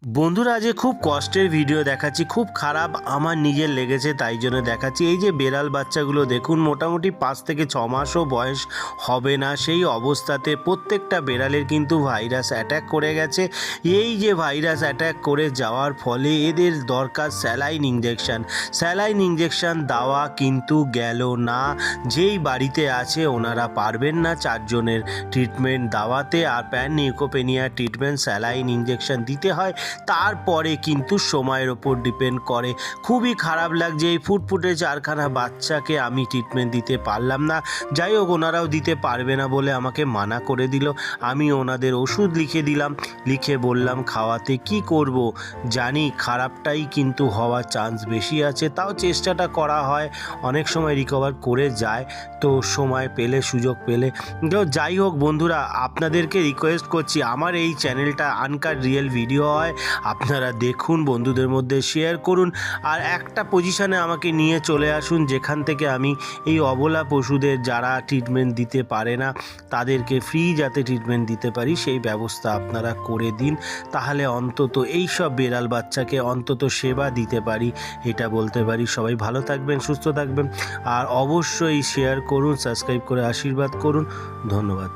বন্ধুরা, আজ খুব কষ্টের ভিডিও দেখাচ্ছি, খুব খারাপ আমার নিজের লেগেছে তাই জন্য দেখাচ্ছি। এই যে বেড়াল বাচ্চাগুলো দেখুন, মোটামুটি 5 থেকে 6 মাসও বয়স হবে না, সেই অবস্থাতে প্রত্যেকটা বেড়ালের কিন্তু ভাইরাস অ্যাটাক করে গেছে। এই যে ভাইরাস অ্যাটাক করে যাওয়ার ফলে এদের দরকার স্যালাইন ইঞ্জেকশন দেওয়া, কিন্তু গেল না। যেই বাড়িতে আছে ওনারা পারবেন না 4 জনের ট্রিটমেন্ট দেওয়াতে, আর প্যান নিউকোপেনিয়া ট্রিটমেন্ট স্যালাইন ইঞ্জেকশন দিতে হয়, তারপরে কিন্তু সময়ের ওপর ডিপেন্ড করে। খুবই খারাপ লাগছে, এই ফুটফুটে 4খানা বাচ্চাকে আমি ট্রিটমেন্ট দিতে পারলাম না। যাই হোক, ওনারাও দিতে পারবে না বলে আমাকে মানা করে দিল। আমি ওনাদের ওষুধ লিখে দিলাম, লিখে বললাম খাওয়াতে। কি করব, জানি খারাপটাই কিন্তু হওয়ার চান্স বেশি আছে, তাও চেষ্টাটা করা হয়, অনেক সময় রিকভার করে যায়। তো সময় পেলে, সুযোগ পেলে। তো যাই হোক বন্ধুরা, আপনাদেরকে রিকোয়েস্ট করছি, আমার এই চ্যানেলটা আনকাট রিয়েল ভিডিও হয়, আপনারা দেখুন, বন্ধুদের মধ্যে শেয়ার করুন, আর একটা পজিশানে আমাকে নিয়ে চলে আসুন যেখান থেকে আমি এই অবলা পশুদের যারা ট্রিটমেন্ট দিতে পারে না তাদেরকে ফ্রি যাতে ট্রিটমেন্ট দিতে পারি সেই ব্যবস্থা আপনারা করে দিন। তাহলে অন্তত এই সব বেড়াল বাচ্চাকে অন্তত সেবা দিতে পারি, এটা বলতে পারি। সবাই ভালো থাকবেন, সুস্থ থাকবেন, আর অবশ্যই শেয়ার করুন, সাবস্ক্রাইব করে আশীর্বাদ করুন। ধন্যবাদ।